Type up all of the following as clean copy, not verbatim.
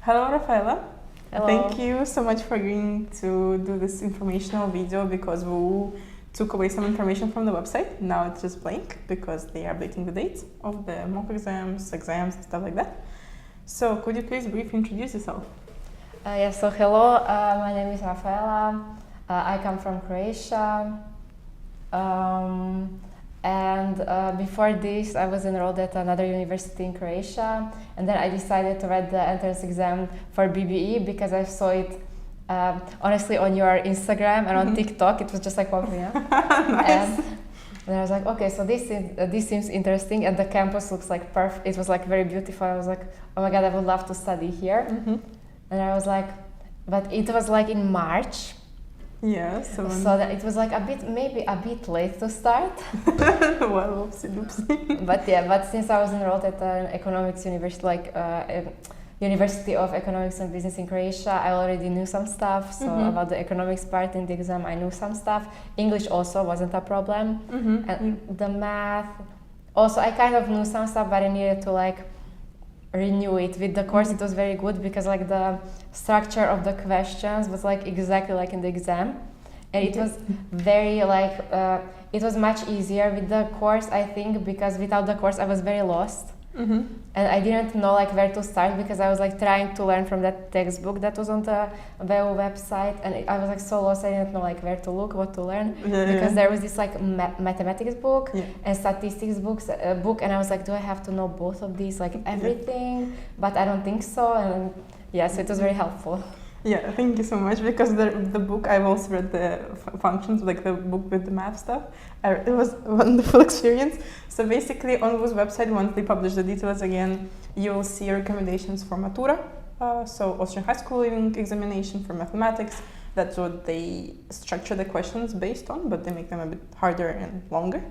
Hello, Rafaela. Hello. Thank you so much for agreeing to do this informational video because WU took away some information from the website. Now it's just blank because they are updating the dates of the mock exams, and stuff like that. So could you please briefly introduce yourself? Yes, so hello, my name is Rafaela. I come from Croatia. Before this, I was enrolled at another university in Croatia, and then I decided to write the entrance exam for BBE because I saw it honestly on your Instagram and on TikTok. It was just like popping up. Nice. And I was like, okay, so this seems interesting, and the campus looks like perfect. It was like very beautiful. I was like, oh my god, I would love to study here. And I was like, but it was like in March. Yeah, so that it was like maybe a bit late to start. Well, oopsie. but since I was enrolled at an economics university, University of Economics and Business in Croatia, I already knew some stuff. So about the economics part in the exam, I knew some stuff. English also wasn't a problem, and the math also I kind of knew some stuff, but I needed to renew it. With the course it was very good because the structure of the questions was exactly like in the exam, and it was very it was much easier with the course, I think, because without the course I was very lost. And I didn't know where to start because I was trying to learn from that textbook that was on the WU website, and I was so lost. I didn't know where to look, what to learn, because there was this mathematics book and statistics book, and I was do I have to know both of these, everything? But I don't think so, and so it was very helpful. Yeah, thank you so much, because the book, I've also read the functions, the book with the math stuff. It was a wonderful experience. So basically on WU's website, once they publish the details again, you'll see recommendations for Matura, so Austrian high schooling examination for mathematics. That's what they structure the questions based on, but they make them a bit harder and longer.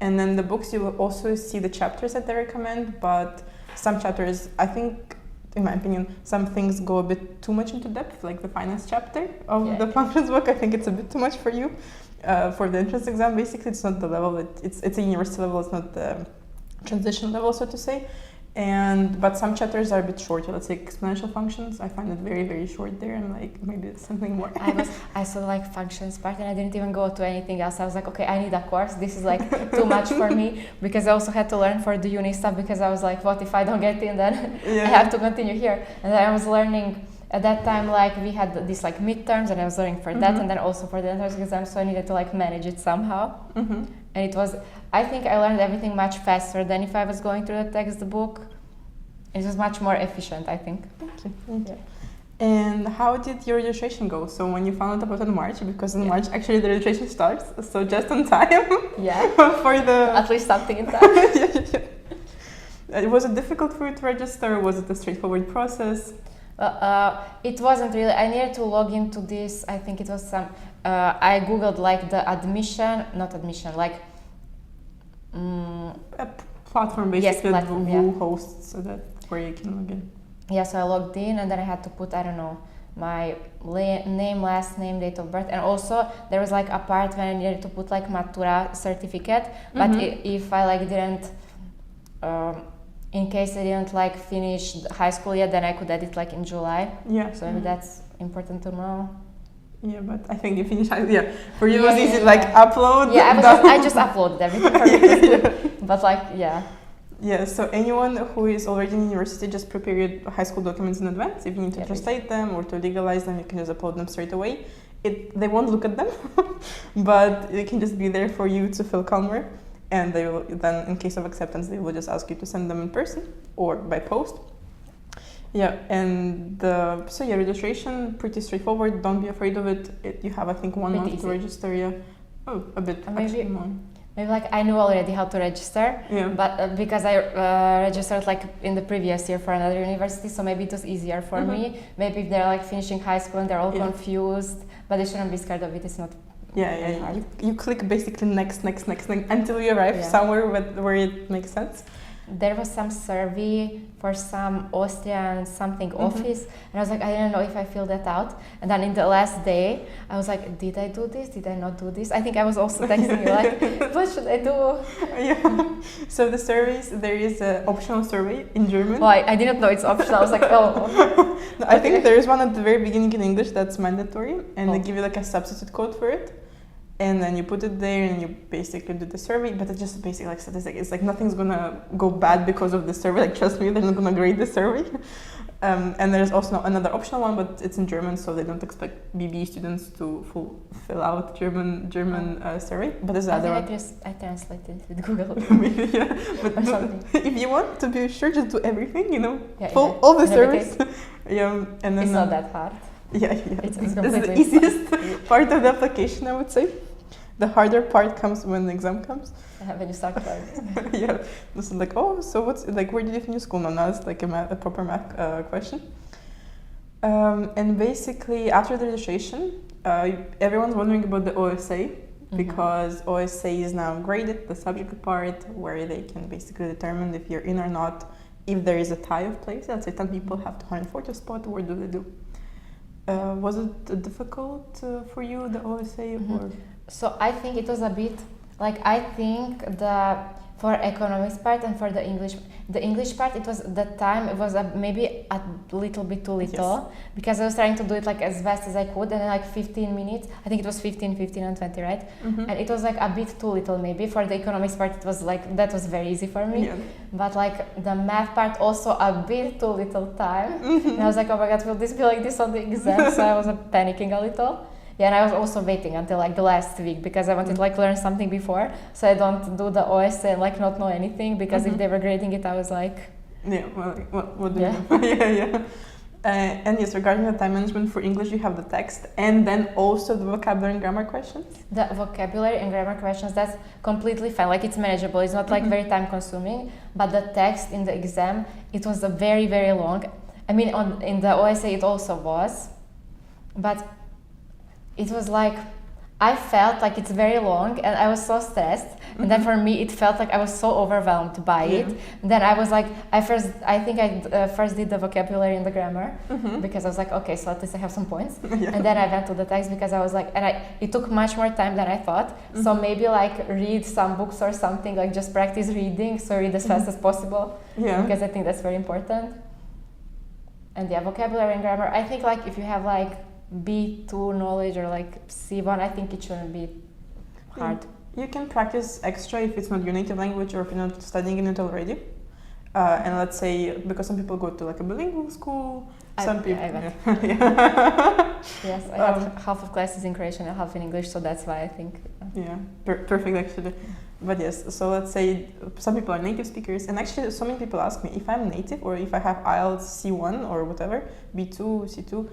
And then the books, you will also see the chapters that they recommend, but some chapters, I think, in my opinion, some things go a bit too much into depth, like the finance chapter of the functions book. I think it's a bit too much for you. For the entrance exam, basically, it's not the level, it's a university level, it's not the transition level, so to say. But some chapters are a bit shorter, let's say exponential functions. I find it very, very short there, and maybe it's something more. I saw functions part, and I didn't even go to anything else. I was like, okay, I need a course. This is too much for me, because I also had to learn for the uni stuff, because I was like, what if I don't get in, then I have to continue here. And then I was learning at that time, we had these midterms, and I was learning for that, and then also for the entrance exam, so I needed to manage it somehow. And it was, I think I learned everything much faster than if I was going through the textbook. It was much more efficient, I think. Thank you. And how did your registration go? So when you found out about in March, because in March actually the registration starts, so just on time. For the at least something in time. Was it difficult for you to register, or was it a straightforward process? It wasn't really. I needed to log into this. I think it was some. I googled the admission, not admission, a platform basically that platform, WU hosts, so that where you can log in. Yeah, so I logged in, and then I had to put, I don't know, my name, last name, date of birth, and also there was a part when I needed to put Matura certificate. But if I didn't, in case I didn't finish high school yet, then I could add it in July. Yeah. So maybe that's important to know. Yeah, but I think you finished. For you it was easy, upload. Yeah, I just uploaded everything for me. But Yeah, so anyone who is already in university, just prepare your high school documents in advance. If you need to translate them or to legalize them, you can just upload them straight away. They won't look at them, but they can just be there for you to feel calmer. And they will then, in case of acceptance, they will just ask you to send them in person or by post. Yeah, and registration, pretty straightforward. Don't be afraid of it. You have, I think, 1 month to register. Yeah. Oh, a bit. Actually, more. Maybe I knew already how to register, but because I registered in the previous year for another university, so maybe it was easier for me. Maybe if they're finishing high school and they're all confused, but they shouldn't be scared of it. It's not. You click basically next until you arrive somewhere where it makes sense. there was some survey for some Austrian something office, and I was like, I didn't know if I filled that out. And then in the last day, I was like, did I do this? Did I not do this? I think I was also texting you like, what should I do? Yeah. So the surveys, there is an optional survey in German. Well, I didn't know it's optional. I was like, oh. No, I think there is one at the very beginning in English that's mandatory, and they give you like a substitute code for it. And then you put it there and you basically do the survey, but it's just basic like statistic. It's like nothing's gonna go bad because of the survey. Like trust me, they're not gonna grade the survey. And there's also another optional one, but it's in German, so they don't expect BBE students to fill out German survey. But there's other one. I translated it with Google. Maybe, yeah. But if you want to be sure, just do everything. You know, yeah, all the surveys. Yeah, and then it's not that hard. Yeah. It's the easiest part of the application, I would say. The harder part comes when the exam comes. When you start learning. Yeah. This is like, oh, so what's like? Where did you finish school? No, now it's like a proper math question. And basically, after the registration, everyone's wondering about the OSA because OSA is now graded, the subject part, where they can basically determine if you're in or not. If there is a tie of places, let's say 10 people have the 140th spot, what do they do? Was it difficult for you, the OSA? Or? So I think it was a bit, like I think for economics part and for the English part, it was that time, it was maybe a little bit too little, because I was trying to do it like as fast as I could, and then like 15 minutes, I think it was 15 and 20, right? And it was like a bit too little maybe. For the economics part, it was like, that was very easy for me. Yeah. But like the math part, also a bit too little time. And I was like, oh my god, will this be like this on the exam? So I was panicking a little. Yeah, and I was also waiting until like the last week because I wanted to like learn something before, so I don't do the OSA and like not know anything, because if they were grading it, I was like, yeah, well, like, what do you do? Yeah. And yes, regarding the time management for English, you have the text and then also the vocabulary and grammar questions. The vocabulary and grammar questions, that's completely fine. Like it's manageable. It's not like very time consuming. But the text in the exam, it was a very, very long. I mean, in the OSA it also was, but it was like, I felt like it's very long and I was so stressed. And then for me, it felt like I was so overwhelmed by it. And then I was like, I think I first did the vocabulary and the grammar because I was like, okay, so at least I have some points. And then I went to the text because I was like, it took much more time than I thought. So maybe like read some books or something, like just practice reading. So read as fast as possible because I think that's very important. And yeah, vocabulary and grammar, I think like if you have like B2 knowledge or like C1, I think it shouldn't be hard. You can practice extra if it's not your native language or if you're not studying in it already. And let's say, because some people go to like a bilingual school, some people... Yes, I have half of classes in Croatian and half in English, so that's why I think... Yeah, perfect actually. But yes, so let's say some people are native speakers, and actually so many people ask me if I'm native or if I have IELTS C1 or whatever, B2, C2,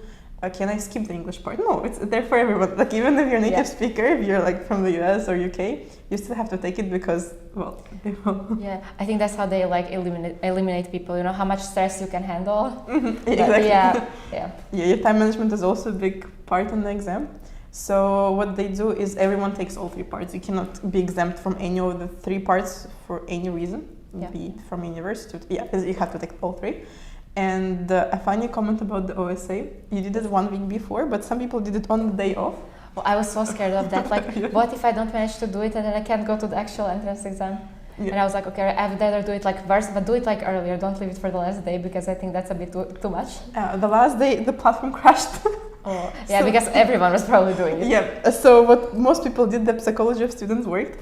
can I skip the English part? No, it's there for everyone. Like even if you're a native speaker, if you're like from the US or UK, you still have to take it because, well, they will. Yeah, I think that's how they like eliminate people, you know, how much stress you can handle. Exactly. Yeah, your time management is also a big part in the exam. So what they do is everyone takes all three parts. You cannot be exempt from any of the three parts for any reason, be it from university. You have to take all three. And a funny comment about the OSA, you did it 1 week before, but some people did it on the day off. Well, I was so scared of that. Like, what if I don't manage to do it and then I can't go to the actual entrance exam? And I was like, okay, I would rather do it like first, but do it like earlier. Don't leave it for the last day because I think that's a bit too much. The last day, the platform crashed. Oh, yeah, so, because everyone was probably doing it. Yeah, so what most people did, the psychology of students worked.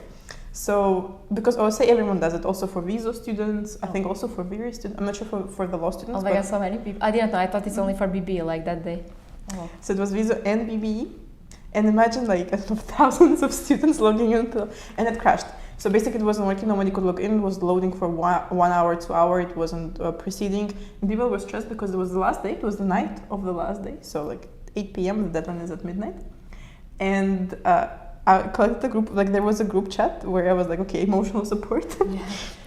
So, because OSA, everyone does it, also for visa students, I think also for BBE students, I'm not sure for the law students. Oh my god, so many people. I didn't know, I thought it's only for BBE like that day. Oh. So it was visa and BBE, and imagine like thousands of students logging into, and it crashed. So basically it wasn't working, nobody could log in, it was loading for 1 hour, 2 hours, it wasn't proceeding. And people were stressed because it was the last day, it was the night of the last day, so like 8 p.m, the deadline is at midnight. And I collected a group, like there was a group chat where I was like, okay, emotional support.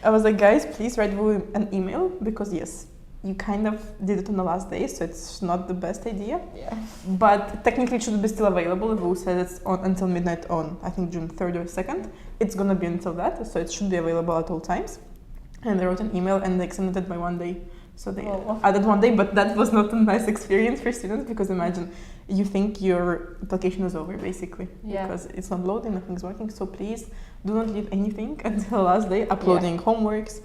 I was like, guys, please write an email because yes, you kind of did it on the last day, so it's not the best idea. But technically it should be still available. The rule says it's on until midnight on, I think June 3rd or 2nd. It's gonna be until that, so it should be available at all times. and they wrote an email and they extended it by 1 day. So they added 1 day, but that was not a nice experience for students, because imagine you think your application is over basically because it's not loading, nothing's working. So please do not leave anything until the last day. Uploading homeworks,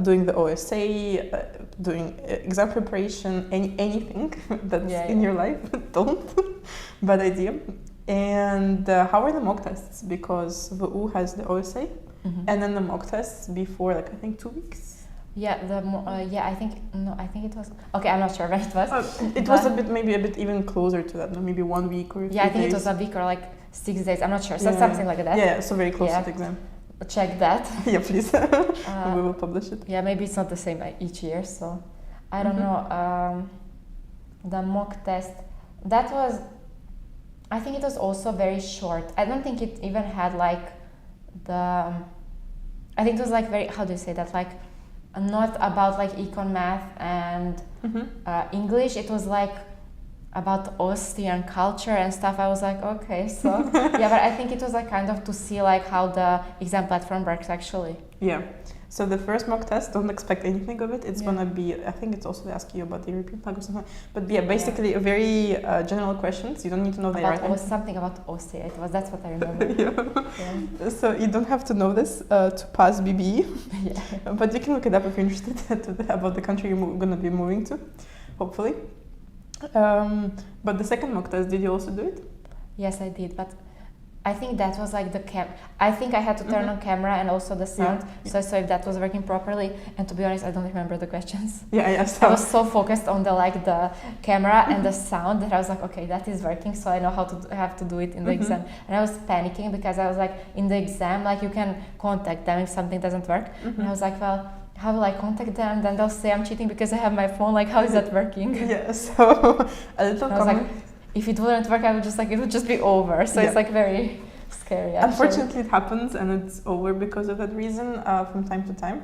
doing the OSA, doing exam preparation, anything that's in your life. Don't. Bad idea. And how are the mock tests? Because WU has the OSA and then the mock tests before, like I think 2 weeks. Yeah, I think it was. Okay, I'm not sure when it was. It was maybe a bit even closer to that. No, maybe 1 week or 3 days. I think it was a week or like 6 days. I'm not sure. So something like that. Yeah, so very close to the exam. Check that. Yeah, please. We will publish it. Yeah, maybe it's not the same each year. So I don't know. The mock test, that was. I think it was also very short. I don't think it even had like the. I think it was like very. How do you say that? Like. Not about like econ, math and English. It was like about Austrian culture and stuff. I was like, okay, so but I think it was like kind of to see like how the exam platform works actually. Yeah. So the first mock test, don't expect anything of it. It's gonna be, I think it's also asking you about the European flag or something. But basically a very general questions. You don't need to know the writing. Was something about Austria. That's what I remember. So you don't have to know this to pass BBE. But you can look it up if you're interested about the country you're gonna be moving to, hopefully. But the second mock test, did you also do it? Yes, I did. But I think that was like I think I had to turn on camera and also the sound, so I saw if that was working properly. And to be honest, I don't remember the questions. I was so focused on the camera and the sound that I was like, okay, that is working, so I know how to have to do it in the exam. And I was panicking because I was like, in the exam, like you can contact them if something doesn't work. And I was like, well, how will I contact them? Then they'll say I'm cheating because I have my phone. Like, how is that working? So a little comment. If it wouldn't work, I would just it would just be over. So it's like very scary. Actually. Unfortunately, it happens and it's over because of that reason from time to time.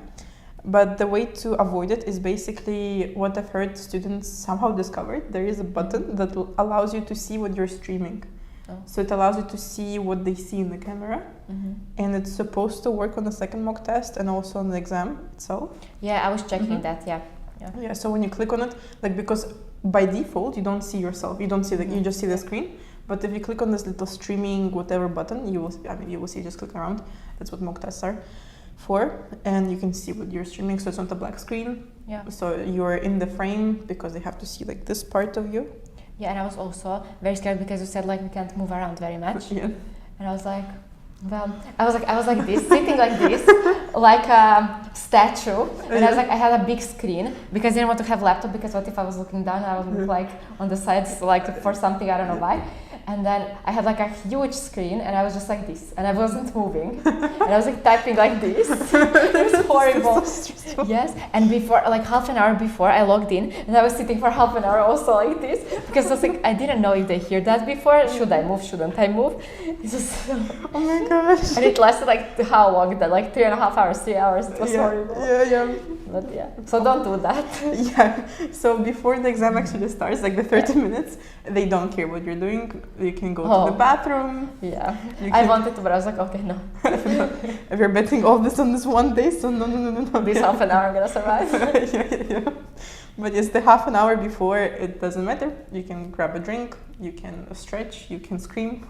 But the way to avoid it is basically what I've heard students somehow discovered. There is a button that allows you to see what you're streaming. So it allows you to see what they see in the camera. And it's supposed to work on the second mock test and also on the exam itself. Yeah, I was checking that. Yeah, so when you click on it, like, because by default you don't see yourself, you don't see you just see the screen. But if you click on this little streaming whatever button, you will see, just click around. That's what mock tests are for, and you can see what you're streaming. So it's not a black screen. So you're in the frame because they have to see like this part of you. Yeah, and I was also very scared because you said like we can't move around very much. And I was like, well, I was like this, sitting like this, like a statue, and I was like, I had a big screen because I didn't want to have laptop, because what if I was looking down and I would look like on the sides, like for something, I don't know why. And then I had like a huge screen and I was just like this, and I wasn't moving, and I was like typing like this. It was horrible. Yes, and before, like half an hour before, I logged in and I was sitting for half an hour also like this, because I was like, I didn't know if they hear that before. Should I move? Shouldn't I move? It was oh my gosh. And it lasted like how long? That like 3.5 hours, 3 hours. It was horrible. But so don't do that. So before the exam actually starts, like the 30 minutes, they don't care what you're doing. You can go to the bathroom. I wanted to, but I was like, okay, no. If you're betting all this on this one day, so no. This half an hour I'm gonna survive. But yes, the half an hour before, it doesn't matter. You can grab a drink, you can stretch, you can scream.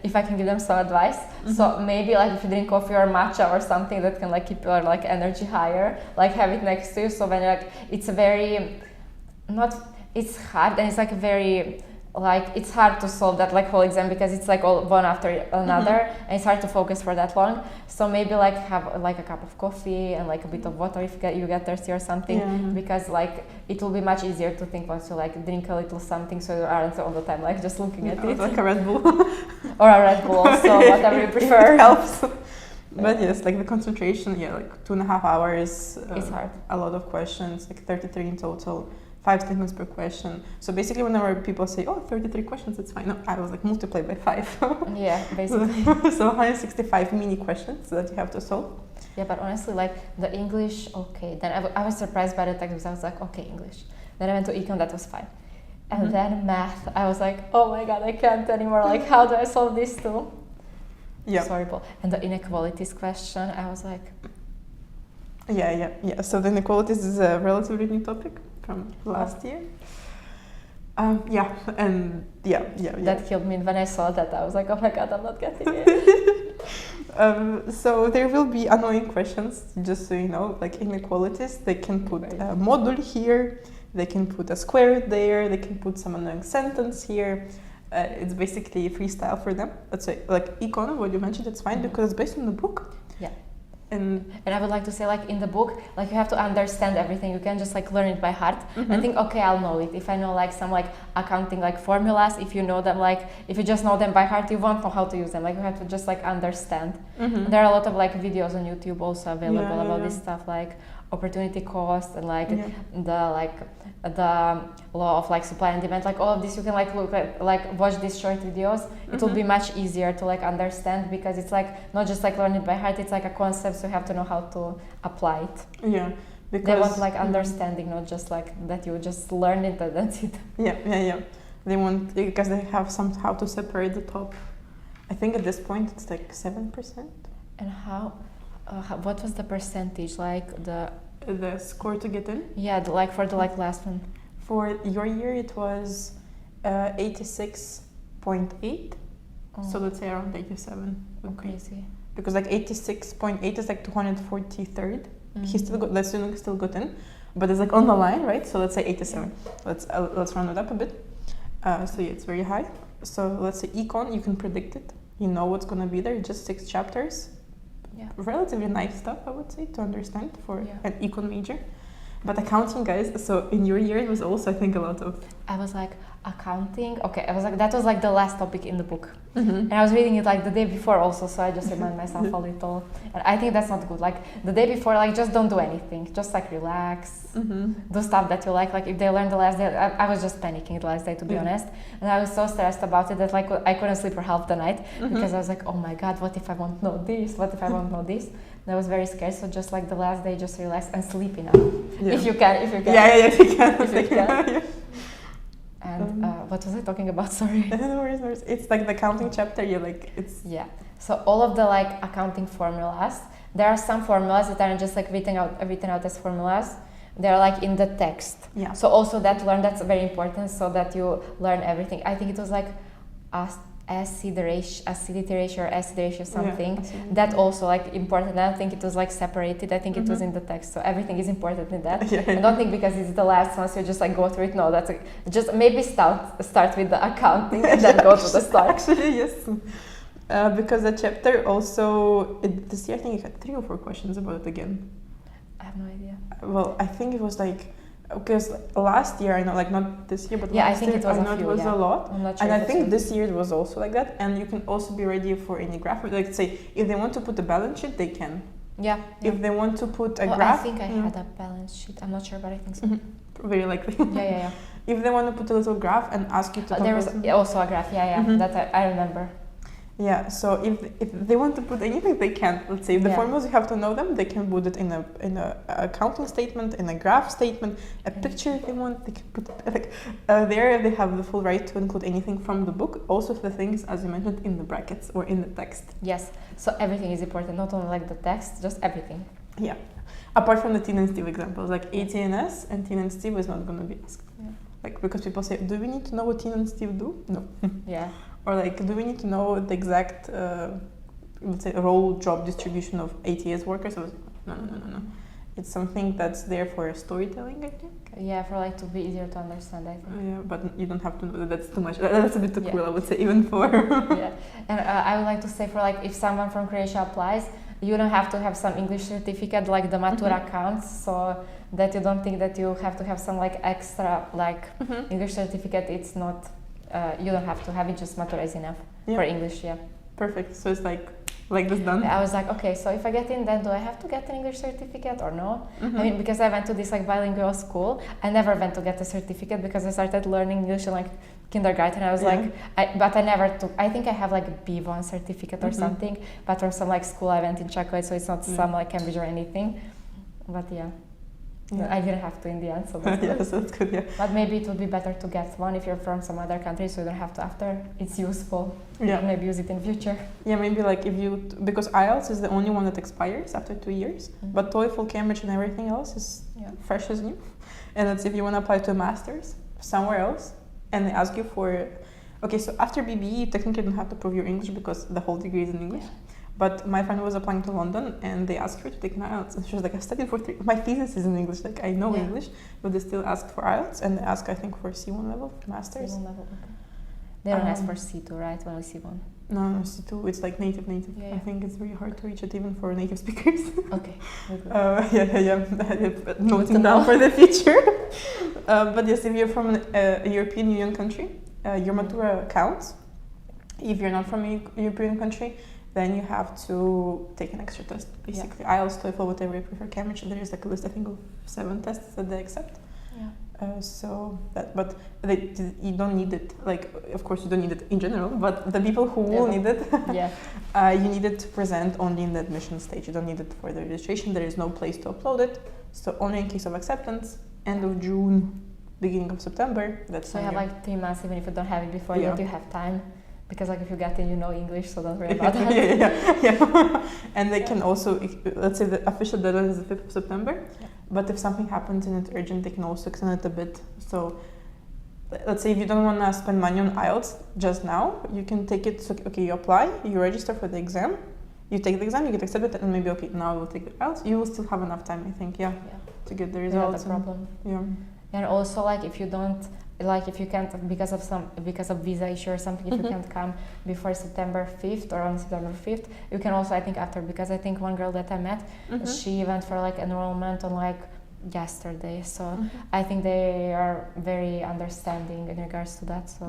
If I can give them some advice, so maybe like if you drink coffee or matcha or something that can like keep your like energy higher, like have it next to you. So when like it's it's hard, and it's like very like it's hard to solve that like whole exam because it's like all one after another, and it's hard to focus for that long. So maybe like have like a cup of coffee and like a bit of water if you get thirsty or something, because like it will be much easier to think once you like drink a little something, so you aren't all the time like just looking at it. Like a Red Bull. Or a Red Bull also, whatever you prefer. It helps. But yes, like the concentration, like 2.5 hours. It's hard. A lot of questions, like 33 in total. 5 statements per question. So basically whenever people say, 33 questions, it's fine. No, I was like, multiply by 5. Basically. So 165 mini questions that you have to solve. Yeah, but honestly, like the English, okay. Then I was surprised by the text because I was like, okay, English. Then I went to econ, that was fine. And then math, I was like, oh my God, I can't anymore. Like, how do I solve this too? It's horrible. And the inequalities question, I was like, Yeah. So the inequalities is a relatively new topic from last year. Yeah. That killed me when I saw that. I was like, oh my god, I'm not getting it. So there will be annoying questions, just so you know, like inequalities. They can put a module here, they can put a square there, they can put some annoying sentence here. It's basically freestyle for them. Let's say, like econ, what you mentioned, it's fine because it's based on the book. Yeah. And I would like to say, like in the book, like you have to understand everything. You can just like learn it by heart and think, okay, I'll know it. If I know like some like accounting like formulas, if you know them, like if you just know them by heart, you won't know how to use them. Like you have to just like understand. And there are a lot of like videos on YouTube also available about this stuff, like opportunity cost and like the law of like supply and demand, like all of this you can like look at, like watch these short videos. It will be much easier to like understand because it's like not just like learn it by heart, it's like a concept, so you have to know how to apply it. Yeah, because they want like understanding, not just like that you just learn it and that's it. Yeah. They want, because they have how to separate the top. I think at this point it's like 7%. And what was the percentage, like the score to get in? Yeah, like for the like last one. For your year it was 86.8. So let's say around 87. Crazy. Because like 86.8 is like 243rd. He still got, that student still got in, but it's like on the line, right? So let's say 87. Let's round it up a bit. So yeah, it's very high. So let's say econ, you can predict it. You know what's gonna be there. Just 6 chapters. Yeah. Relatively nice stuff, I would say, to understand for an econ major. But accounting, guys, so in your year it was also, I think, a lot of... I was like, accounting? Okay, I was like, that was like the last topic in the book. And I was reading it like the day before also, so I just remind myself a little. And I think that's not good. Like the day before, like just don't do anything. Just like relax. Do stuff that you like. Like if they learn the last day, I was just panicking the last day, to be honest. And I was so stressed about it that like I couldn't sleep for half the night because I was like, oh my god, what if I won't know this? What if I won't know this? And I was very scared. So just like the last day, just relax and sleep enough. If you can. Yeah, if you can. If you can. And what was I talking about? Sorry. No worries. It's like the accounting chapter. Yeah. So all of the like accounting formulas. There are some formulas that are just like written out as formulas. They're like in the text. Yeah. So also that's very important, so that you learn everything. I think it was like acidity ratio or acid ratio something. That also like important. I don't think it was like separated. I think it was in the text. So everything is important in that. I don't think because it's the last one, so you just like go through it. No, that's like, just maybe start with the accounting and then go to the start. Actually, yes. Because the chapter also, this year I think it had 3 or 4 questions about it again. I have no idea. Well, I think it was like, because last year I know, like not this year, but I last think year it was I know it was a lot. I'm not sure. And I think this year it was also like that. And you can also be ready for any graph. Like say, if they want to put a balance sheet, they can. Yeah. If they want to put a graph. I think I had a balance sheet. I'm not sure, but I think so. Very likely. Yeah. If they want to put a little graph and ask you to there was also a graph. That I remember. Yeah, so if they want to put anything, they can. Let's say the formulas, you have to know them. They can put it in a accounting statement, in a graph statement, a picture if they want. They can put it there. They have the full right to include anything from the book. Also, the things as you mentioned in the brackets or in the text. Yes. So everything is important, not only like the text, just everything. Yeah. Apart from the TINA&STEVE examples, like AT&S and TINA&STEVE is not going to be asked. Yeah. Like because people say, do we need to know what TINA&STEVE do? No. Yeah. Or like, do we need to know the exact, let's say, role job distribution of AT&S workers? I was like, no. It's something that's there for storytelling, I think. Yeah, for like to be easier to understand, I think. Yeah, but you don't have to know. That's too much. That's a bit too cruel, I would say, even for. Yeah, and I would like to say for like if someone from Croatia applies, you don't have to have some English certificate like the Matura counts, so that you don't think that you have to have some like extra like English certificate. It's not. You don't have to have it, just Matura is enough for English, Perfect. So it's like this done. I was like, okay, so if I get in, then do I have to get an English certificate or no? I mean, because I went to this like bilingual school, I never went to get a certificate because I started learning English in like kindergarten. I was like, but I never took, I think I have like a B1 certificate or something, but from some like school I went in chocolate, so it's not some like Cambridge or anything, but yeah. Yeah. I didn't have to in the end, so that's Yeah, good. so that's good, yeah. But maybe it would be better to get one if you're from some other country, so you don't have to after. It's useful. Yeah. Maybe use it in future. Yeah, maybe like if you, because IELTS is the only one that expires after 2 years, but TOEFL, Cambridge and everything else is fresh as new. And that's if you want to apply to a master's somewhere else and they ask you for, okay, so after BBE, you technically don't have to prove your English because the whole degree is in English. Yeah. But my friend was applying to London and they asked her to take an IELTS. And she was like, I studied for my thesis is in English. Like, I know English, but they still asked for IELTS and they ask, I think, for C1 level, master's. C1 level, okay. They don't ask for C2, right? Only C1. No, C2, it's like native. Yeah. I think it's very hard to reach it even for native speakers. Okay. Noting down for the future. But yes, if you're from a European Union country, your Matura counts. If you're not from a European country, then you have to take an extra test. Basically, IELTS, TOEFL, whatever you prefer. Cambridge, there is like a list, I think, of 7 tests that they accept. But you don't need it. Like, of course, you don't need it in general. But the people who will need it, you need it to present only in the admission stage. You don't need it for the registration. There is no place to upload it. So only in case of acceptance, end of June, beginning of September. That's so you have like 3 months, even if you don't have it before that, you have time. Because like if you get in, you know English, so don't worry about that. And they can also, let's say the official deadline is the 5th of September, but if something happens and it's urgent, they can also extend it a bit. So let's say if you don't want to spend money on IELTS just now, you can take it, so, okay, you apply, you register for the exam, you take the exam, you get accepted, and maybe, okay, now I will take the IELTS. You will still have enough time, I think, to get the results. Not a problem. And also, like, if you don't, like, if you can't, because of visa issue or something, if you can't come before September 5th or on September 5th, you can also, I think, after, because I think one girl that I met, she went for like enrollment on like yesterday, so I think they are very understanding in regards to that, so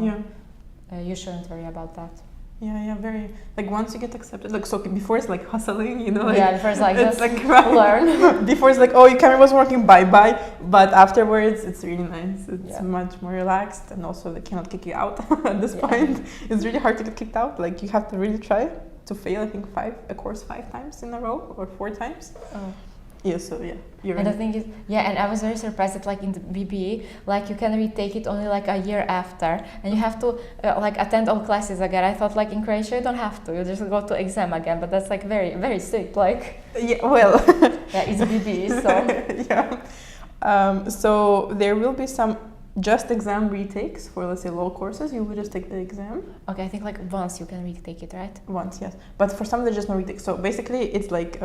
you shouldn't worry about that. Very, like, once you get accepted, like, so before it's like hustling, you know, like, before it's like it's just like learn. Before it's like, oh, your camera was working, bye, but afterwards it's really nice. It's much more relaxed, and also they cannot kick you out at this point. It's really hard to get kicked out. Like, you have to really try to fail, I think, a course 5 times in a row or 4 times. And the thing is, and I was very surprised that like in the BBE, like you can retake it only like a year after, and you have to like attend all classes again. I thought like in Croatia you don't have to, you just go to exam again, but that's like very, very strict, like. It's BBE, so. So there will be some just exam retakes for, let's say, low courses. You will just take the exam. Okay, I think like once you can retake it, right? Once, yes. But for some there's just no retake. So basically it's like,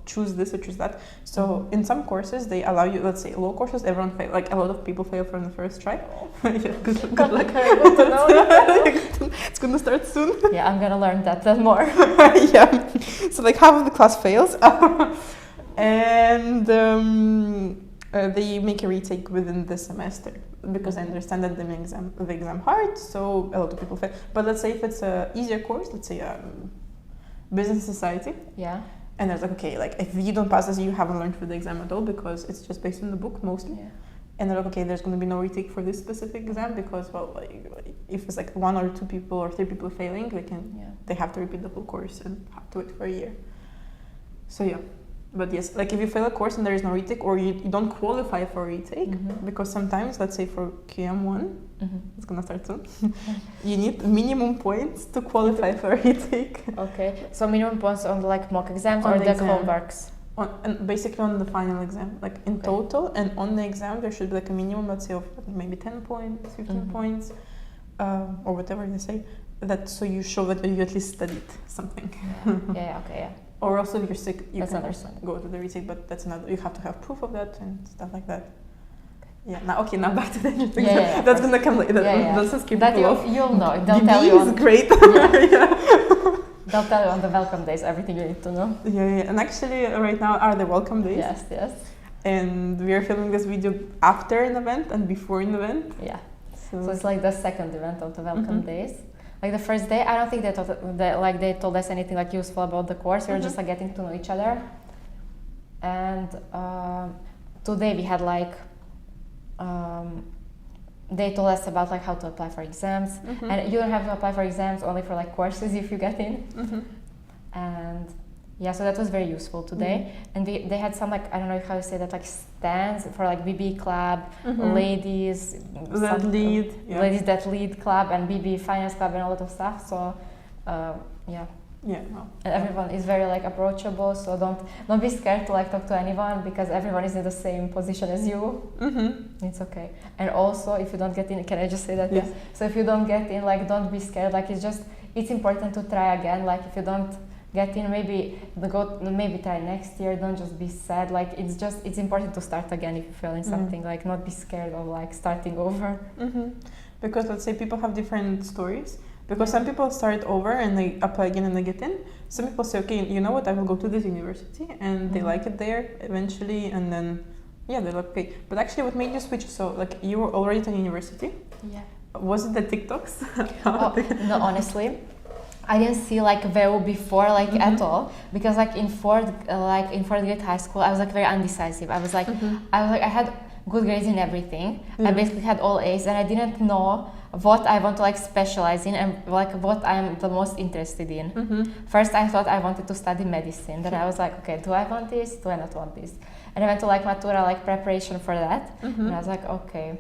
choose this or choose that. So in some courses they allow you, let's say low courses, everyone fail, like a lot of people fail from the first try. Good luck. It's gonna start soon. I'm gonna learn that more. So like half of the class fails. And they make a retake within the semester, because I understand that they make the exam hard, so a lot of people fail. But let's say if it's a easier course, let's say business society, and there's like, okay, like if you don't pass this, you haven't learned for the exam at all, because it's just based on the book mostly. And they're like, okay, there's going to be no retake for this specific exam, because, well, like, if it's like 1 or 2 people or 3 people failing, they have to repeat the whole course and have to wait for a year. So but yes, like if you fail a course and there is no retake, or you don't qualify for a retake, because sometimes, let's say for QM1, it's gonna start soon, you need minimum points to qualify for a retake. Okay, so minimum points on like mock exams or the homeworks? And basically on the final exam, like in total, and on the exam there should be like a minimum, let's say, of maybe 10 points, 15 points, or whatever they say, that so you show that you at least studied something. Or also if you're sick, you can go to the retake, but that's another, you have to have proof of that and stuff like that. Now back to the interesting stuff. That's gonna come later. Let's just keep that you'll know. They'll BBE tell you is great. They'll tell you on the welcome days everything you need to know. And actually right now are the welcome days. Yes. And we are filming this video after an event and before an event. So it's like the second event of the welcome days. Like the first day, I don't think they told us anything like useful about the course. We were just like getting to know each other. And today we had like they told us about like how to apply for exams, and you don't have to apply for exams, only for like courses if you get in. And Yeah, so that was very useful today. And they had some like, I don't know how you say that, like stands for like BBE club, ladies that lead, ladies that lead club, and BBE finance club, and a lot of stuff. So yeah. Yeah, no. And everyone is very like approachable, so don't be scared to like talk to anyone, because everyone is in the same position as you. It's okay. And also, if you don't get in, can I just say that? Yes. So if you don't get in, like, don't be scared. Like, it's important to try again. Like, if you don't get in, maybe try next year. Don't just be sad. Like, it's important to start again if you fail in something. Like, not be scared of like starting over. Because let's say people have different stories. Because some people start over and they apply again and they get in. Some people say, okay, you know what, I will go to this university, and they like it there eventually, and then, yeah, they're like, okay. But actually what made you switch, so like you were already at university? Yeah. Was it the TikToks? No, honestly, I didn't see like WU before like at all, because like in fourth grade high school, I was like very undecisive. I was like, I had good grades in everything. I basically had all A's, and I didn't know what I want to like specialize in and like what I'm the most interested in. First, I thought I wanted to study medicine. Then I was like, okay, do I want this? Do I not want this? And I went to like Matura, like preparation for that. And I was like, okay.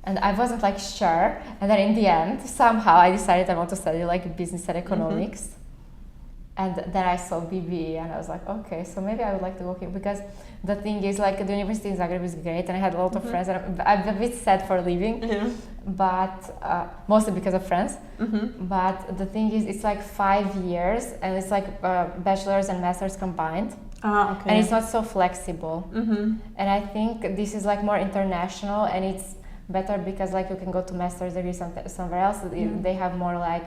And I wasn't like sure. And then in the end, somehow I decided I want to study like business and economics. And then I saw BBE, and I was like, okay, so maybe I would like to work here, because the thing is, like, the university in Zagreb is great, and I had a lot of friends, and I'm a bit sad for leaving, but mostly because of friends. But the thing is, it's like 5 years, and it's like bachelor's and master's combined. And it's not so flexible. And I think this is like more international, and it's better because like you can go to master's degree somewhere else. They have more like,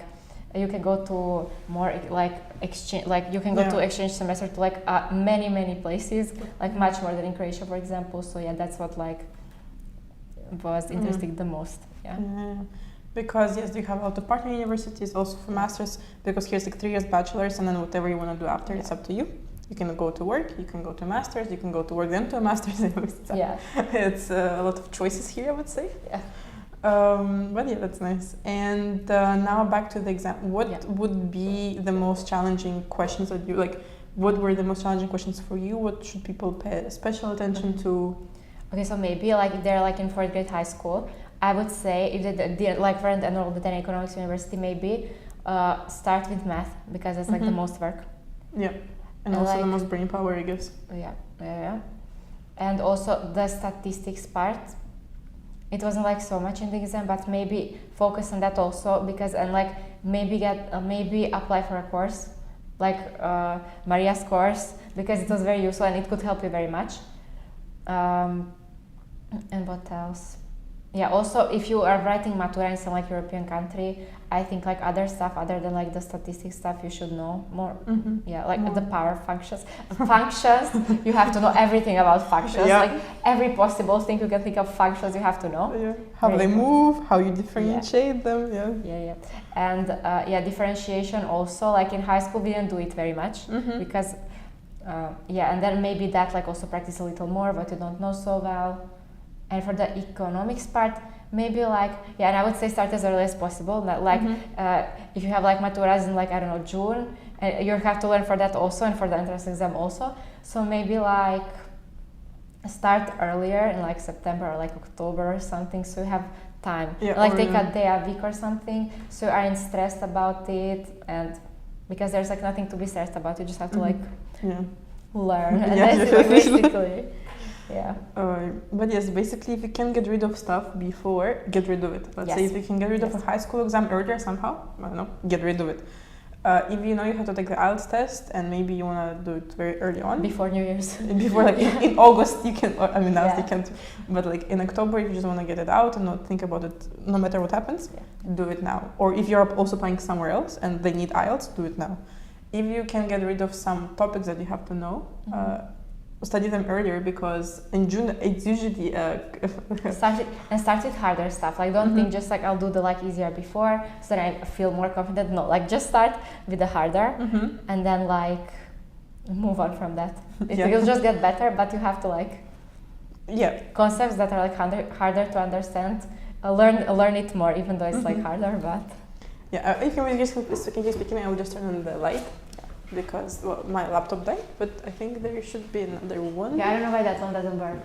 you can go to more like exchange, like you can go to exchange semester to like many places, like much more than in Croatia, for example. So yeah, that's what like was interesting the most. Because yes, you have a lot of partner universities also for masters, because here's like 3 years bachelor's, and then whatever you want to do after, it's up to you. You can go to work, you can go to masters, you can go to work then to a master's. It's a lot of choices here, I would say. But yeah, that's nice. And now back to the exam. What would be the most challenging questions that you like? What were the most challenging questions for you? What should people pay special attention to? Okay, so maybe like if they're like in fourth grade high school, I would say if they like weren't enrolled at an economics university, maybe start with math, because it's like the most work. Yeah, and also like, the most brain power, I guess. Yeah. And also the statistics part. It wasn't like so much in the exam, but maybe focus on that also, because and like maybe apply for a course like Maria's course, because it was very useful and it could help you very much. And what else? Yeah, also if you are writing Matura in some like European country, I think like other stuff other than like the statistics stuff you should know more. Yeah, like the power functions. Functions, you have to know everything about functions. Like every possible thing you can think of functions, you have to know. How they move, how you differentiate them. And differentiation also, like in high school we didn't do it very much, because and then maybe that like also practice a little more what you don't know so well. And for the economics part, maybe like, and I would say start as early as possible. Like, if you have like maturas in like, I don't know, June, and you have to learn for that also, and for the entrance exam also. So maybe like start earlier in like September or like October or something, so you have time. Like take a day a week or something, so you aren't stressed about it, and because there's like nothing to be stressed about, you just have to like learn, and that's it, basically. But yes, basically if you can get rid of stuff before, get rid of it. Let's say if you can get rid of a high school exam earlier somehow, I don't know, get rid of it. If you know you have to take the IELTS test and maybe you want to do it very early on. Before New Year's. Before like in August you can, I mean now you can't, but like in October if you just want to get it out and not think about it no matter what happens, do it now. Or if you're also applying somewhere else and they need IELTS, do it now. If you can get rid of some topics that you have to know, study them earlier, because in June it's usually start with harder stuff. Like don't think just like I'll do the like easier before so that I feel more confident. No, like just start with the harder and then like move on from that. It'll just get better, but you have to like concepts that are like harder to understand. Learn it more, even though it's like harder. But if you just speaking, I will just turn on the light. because well, my laptop died, but I think there should be another one. Yeah, I don't know why that one doesn't work.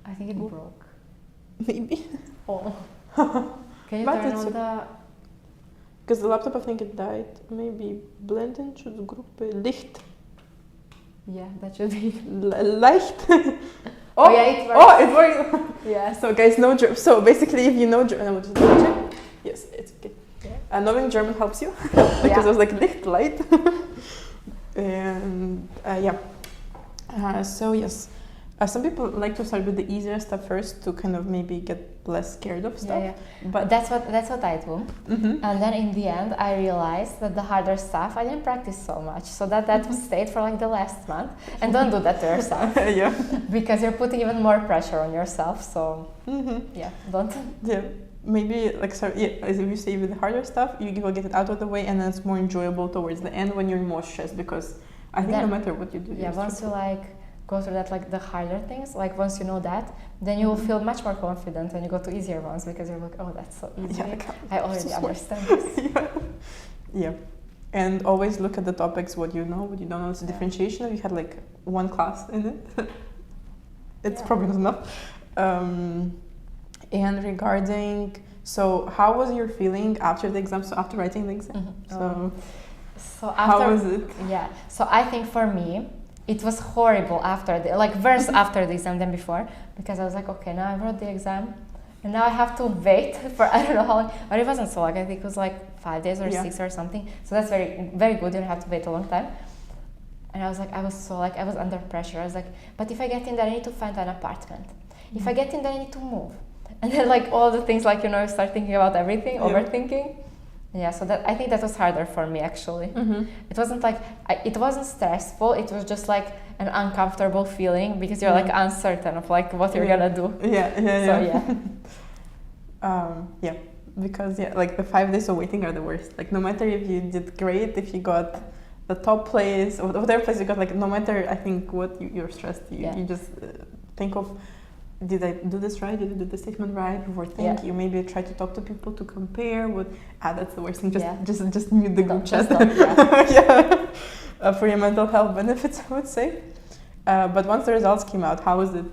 I think it broke. Maybe. Oh. Can you But turn it's on the... Because the laptop, I think it died. Maybe blenden, Schutzgruppe, Licht. Yeah, that should be... Leicht. Oh, yeah, it works. Oh, it works. Yeah. So guys, so basically, if you know German, yes, it's okay. Yeah. Knowing German helps you because I was like Licht, light. And yeah. So yes. Some people like to start with the easier stuff first to kind of maybe get less scared of stuff. Yeah. But that's what I do. Mm-hmm. And then in the end, I realized that the harder stuff I didn't practice so much, so that stayed for like the last month. And don't do that to yourself. Yeah. Because you're putting even more pressure on yourself. So yeah, don't. Yeah. Maybe like as if you say with the harder stuff, you will get it out of the way, and then it's more enjoyable towards the end when you're more stressed. Because I think no matter what you do, yeah, once you like go through that, like the harder things, like once you know that, then you will feel much more confident when you go to easier ones because you're like, oh, that's so easy. Yeah, I already understand this. Yeah. And always look at the topics, what you know, what you don't know. It's a differentiation. If you had like one class in it, it's probably not enough. And regarding, so how was your feeling after the exam? So after writing the exam? So after, how was it? Yeah. So I think for me, it was horrible after worse after the exam than before, because I was like, okay, now I wrote the exam, and now I have to wait for I don't know how long, but it wasn't so long. I think it was like 5 days or 6 or something. So that's very, very good. You don't have to wait a long time. And I was under pressure. I was like, but if I get in there, I need to find an apartment. If I get in there, I need to move. And then like all the things, like, you know, you start thinking about everything, overthinking. Yeah, so that I think that was harder for me actually. It wasn't like it wasn't stressful. It was just like an uncomfortable feeling because you're like uncertain of like what you're gonna do. Yeah, because like the 5 days of waiting are the worst. Like no matter if you did great, if you got the top place or whatever place you got, like no matter I think what you're stressed, you just think of. Did I do this right? Did I do the statement right? Overthink. You maybe try to talk to people to compare. That's the worst thing. Just mute the group chat. For your mental health benefits, I would say. But once the results came out, how was it?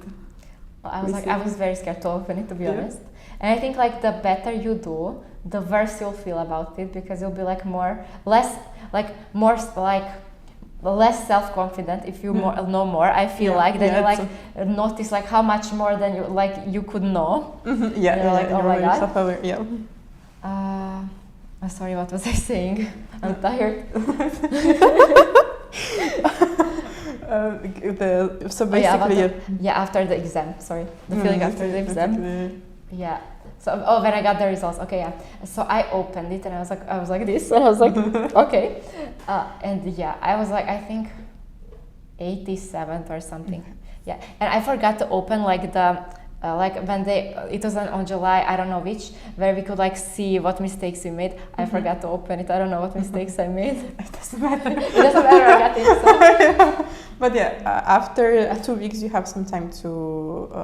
Well, I was very scared to open it, to be honest. And I think like the better you do, the worse you'll feel about it, because you'll be like less self-confident if you know more. I feel like then you like notice like how much more than you could know. You're like, oh my god. Self-aware, Sorry, what was I saying? I'm tired. So basically, after the exam. Sorry, the feeling after the exam. Yeah. So when I got the results, so I opened it and I was like this, and I was like, okay, and I was like, I think 87th or something, and I forgot to open like the when it was on July, I don't know which, where we could like see what mistakes we made. I forgot to open it. I don't know what mistakes I made. It doesn't matter. I got it. So. But after 2 weeks, you have some time to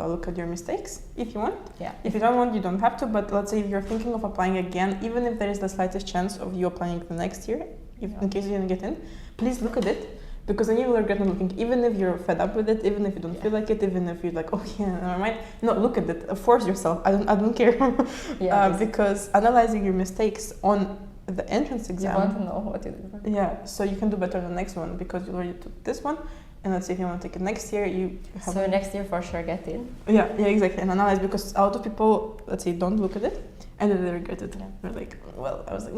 look at your mistakes if you want. If you don't want, you don't have to. But let's say if you're thinking of applying again, even if there is the slightest chance of you applying the next year, in case you didn't get in, please look at it. Because then you will regret not looking, even if you're fed up with it, even if you don't feel like it, even if you're like, never mind. No, look at it. Force yourself. I don't care. Because analyzing your mistakes on the entrance exam. You want to know what you did. Yeah, so you can do better the next one because you already took this one. And let's say if you want to take it next year, you have... So next year for sure get in. Yeah, exactly. And analyze, because a lot of people, let's say, don't look at it. And then they regret it. They're like, I was like,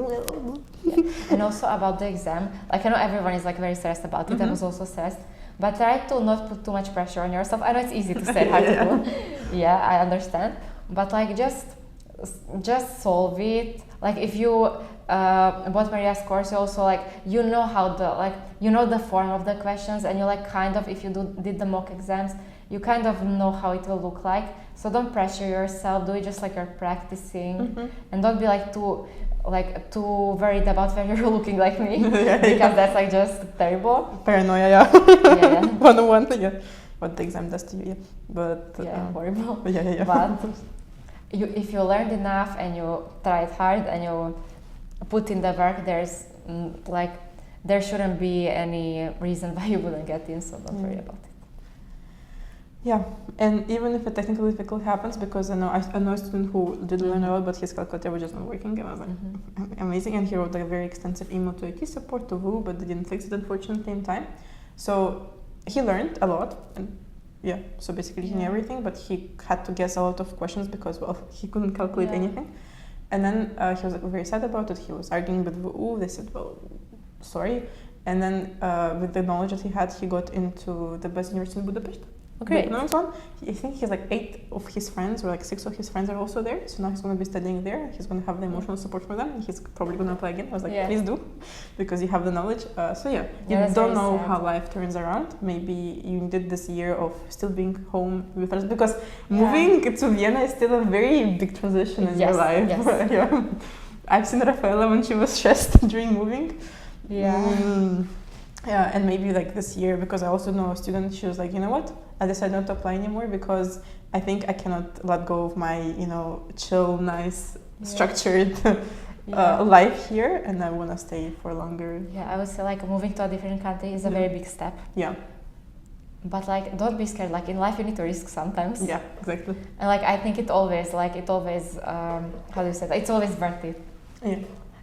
And also about the exam, like I know everyone is like very stressed about it. I was also stressed, but try to not put too much pressure on yourself. I know it's easy to say, hard to do. I understand, but like just solve it. Like if you bought Maria's course, you also like you know how the form of the questions, and you like kind of, if you did the mock exams, you kind of know how it will look like. So don't pressure yourself. Do it just like you're practicing, and don't be like too worried about where you're looking like me, because that's like just terrible. Paranoia, 101, what the exam does to you, but horrible. But if you learned enough and you tried hard and you put in the work, there's like there shouldn't be any reason why you wouldn't get in, so don't worry about it. Yeah, and even if a technical difficulty happens, because I know a student who did learn a lot, but his calculator was just not working, and I was like, amazing, and he wrote like a very extensive email to IT support, to WU, but they didn't fix it unfortunately in time. So he learned a lot, and yeah, so basically he knew everything, but he had to guess a lot of questions because, well, he couldn't calculate anything. And then he was like very sad about it. He was arguing with WU. They said, well, sorry. And then with the knowledge that he had, he got into the best university in Budapest. Great. One. I think he's like 8 of his friends, or like 6 of his friends are also there. So now he's going to be studying there. He's going to have the emotional support for them. And he's probably going to apply again. I was like, please do, because you have the knowledge. So yeah, you don't know how life turns around. Maybe you did this year of still being home with us, because moving to Vienna is still a very big transition in your life. Yeah. I've seen Rafaela when she was stressed during moving. Yeah, and maybe like this year, because I also know a student, she was like, you know what, I decided not to apply anymore because I think I cannot let go of my, chill, nice, structured life here, and I want to stay for longer. Yeah, I would say like moving to a different country is a very big step. Yeah. But like, don't be scared. Like in life, you need to risk sometimes. Yeah, exactly. And like, I think it always, how do you say that? It's always worth it. Yeah.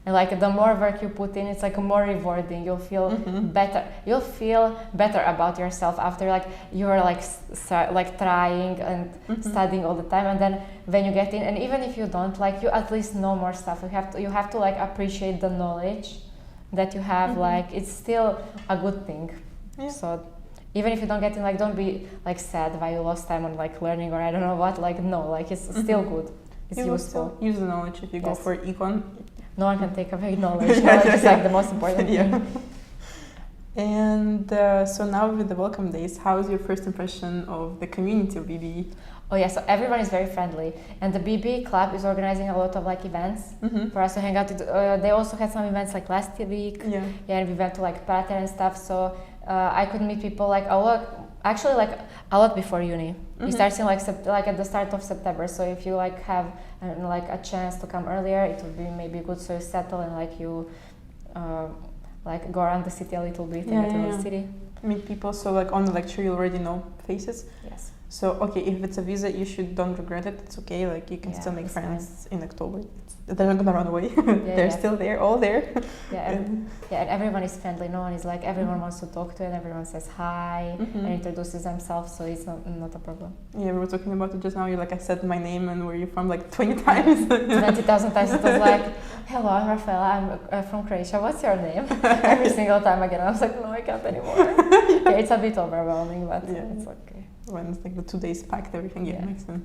And like the more work you put in, it's like more rewarding. You'll feel better. You'll feel better about yourself after like you're like trying and studying all the time. And then when you get in, and even if you don't, like you at least know more stuff. You have to like appreciate the knowledge that you have. Like it's still a good thing. Yeah. So even if you don't get in, like don't be like sad why you lost time on like learning or I don't know what. Like no, like it's still good. It's you useful. Use the knowledge if you go for econ. No one can take away knowledge. Knowledge is like the most important thing. And so now with the welcome days, how is your first impression of the community of BBE? Oh yeah, so everyone is very friendly, and the BBE club is organizing a lot of like events for us to hang out. They also had some events like last week. Yeah, and we went to like party and stuff. So I could meet people like a lot before uni. We start seeing like at the start of September. So if you like have like a chance to come earlier, it would be maybe good. So you settle and like you like go around the city a little bit in the city. Meet people. So like on the lecture, you already know faces. Yes. So okay, if it's a visa issue, don't regret it. It's okay. Like you can still make friends in October. They're not gonna run away. They're still there, all there. And everyone is friendly. No one is like everyone wants to talk to, and everyone says hi and introduces themselves. So it's not a problem. Yeah, we were talking about it just now. I said my name and where you're from like 20 times. 20,000 times. It was like, hello, I'm Rafaela. I'm from Croatia. What's your name? Every single time again. I was like, no, I can't anymore. It's a bit overwhelming, but it's okay. When it's like the 2 days packed, everything makes sense.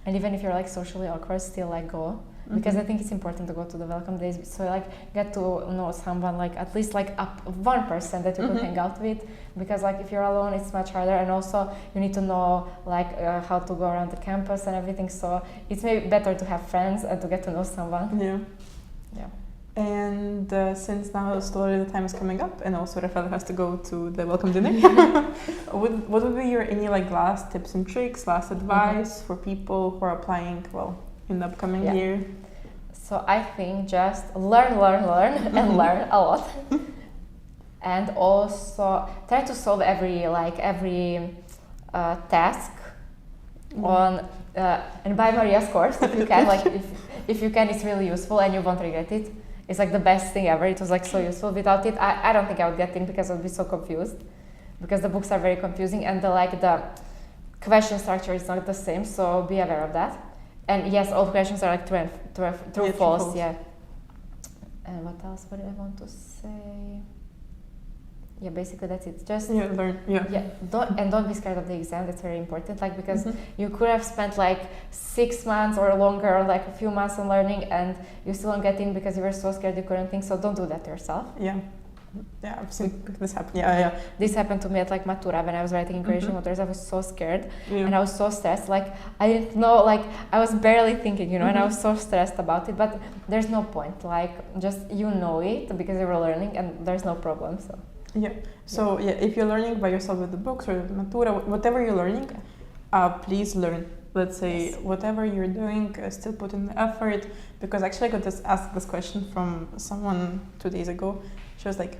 And even if you're like socially awkward, still like go, because I think it's important to go to the welcome days. So like get to know someone, like at least like one person that you can hang out with, because like if you're alone, it's much harder. And also you need to know like how to go around the campus and everything. So it's maybe better to have friends and to get to know someone. Yeah. And since now slowly the time is coming up, and also Rafaela has to go to the welcome dinner, what would be your any like last tips and tricks, last advice for people who are applying in the upcoming year? So I think just learn and learn a lot, and also try to solve every task on and buy Maria's course if you can. If you can, it's really useful and you won't regret it. It's like the best thing ever. It was like so useful. Without it, I don't think I would get in, because I would be so confused, because the books are very confusing and the question structure is not the same. So be aware of that. And yes, all questions are like true, false. Yeah. And what else would I want to say? Yeah, basically that's it. Just learn. Don't be scared of the exam. That's very important. Like because you could have spent like 6 months or longer, or like a few months on learning, and you still don't get in because you were so scared you couldn't think. So don't do that to yourself. Yeah, I've seen this happen. This happened to me at like Matura when I was writing in Croatian Maturas. I was so scared and I was so stressed. Like I didn't know. Like I was barely thinking, and I was so stressed about it. But there's no point. Like just know it because you were learning, and there's no problem. So. If you're learning by yourself with the books or Matura, whatever you're learning, please learn. let's say Yes. whatever you're doing, still put in the effort. Because actually I got asked this question from someone 2 days ago. She was like,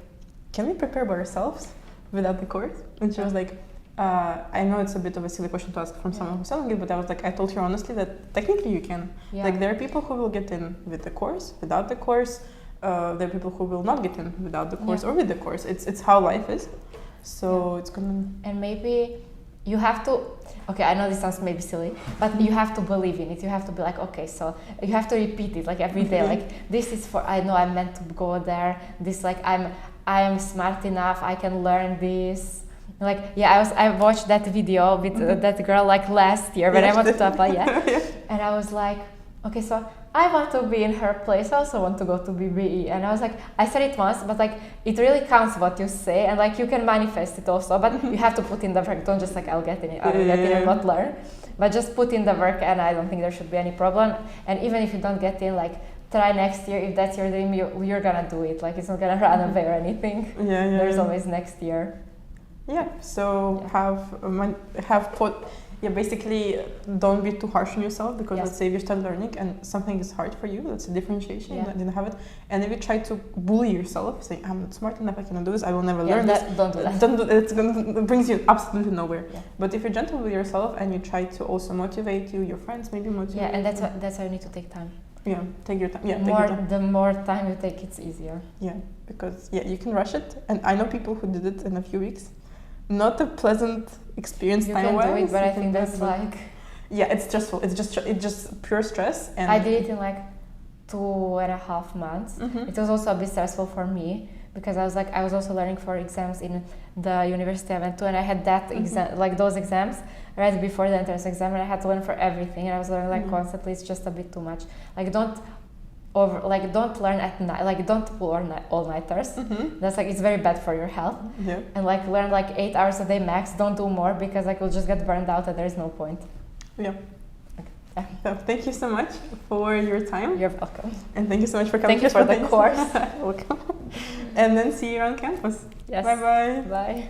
can we prepare by ourselves without the course? And she was like, I know it's a bit of a silly question to ask from someone who's selling it, but I was like, I told her honestly that technically you can. Yeah. Like there are people who will get in with the course, without the course. There are people who will not get in without the course or with the course. It's how life is. So it's gonna. And maybe you have to. Okay, I know this sounds maybe silly, but you have to believe in it. You have to be like, okay, so you have to repeat it like every day. Like this is for. I know I'm meant to go there. This like I am smart enough. I can learn this. Like I watched that video with that girl like last year when I wanted to apply, and I was like, okay, so I want to be in her place. I also want to go to BBE, and I was like, I said it once, but like it really counts what you say, and like you can manifest it also, but you have to put in the work. Don't just like I'll get in and not learn, but just put in the work, and I don't think there should be any problem. And even if you don't get in, like try next year. If that's your dream, you're gonna do it. Like it's not gonna run away or anything. There's always next year. Yeah, so basically don't be too harsh on yourself, because let's say if you start learning and something is hard for you, that's a differentiation, you didn't have it, and if you try to bully yourself, saying I'm not smart enough, I cannot do this, I will never learn this, don't do that. Don't do that. It brings you absolutely nowhere. But if you're gentle with yourself and you try to also motivate your friends maybe motivate you. And that's why you need to take time. Yeah, take your time. The more time you take, it's easier. Yeah, because you can rush it, and I know people who did it in a few weeks. Not a pleasant experience time-wise. You can do it, but I think that's like... Yeah, it's stressful. It's just pure stress. And I did it in like 2.5 months. It was also a bit stressful for me, because I was also learning for exams in the university I went to, and I had that exam, like those exams right before the entrance exam, and I had to learn for everything, and I was learning like constantly. It's just a bit too much. Like don't learn at night, like don't pull all-nighters. That's like, it's very bad for your health. And like learn like 8 hours a day max. Don't do more, because like you'll just get burned out and there's no point. So thank you so much for your time. You're welcome. And thank you so much for coming. Thank you for the course. Welcome. And then see you on campus. Yes. Bye-bye. Bye.